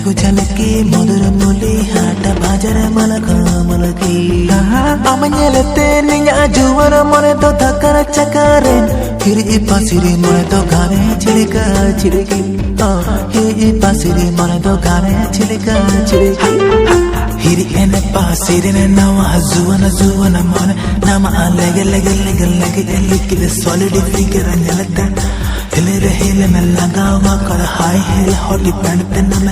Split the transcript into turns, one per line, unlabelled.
Maigo chalaki modura muli hata bajara malaki amanyelete ninya juwara mone to thakara chakaren hiri pasiri mone to gawe chilika hiri pasiri mone to gawe chilika hiri ene pasiri ne nawa zuwana mone nama lege likide solid figure anjalata hele na lagawa kar high heel hot pant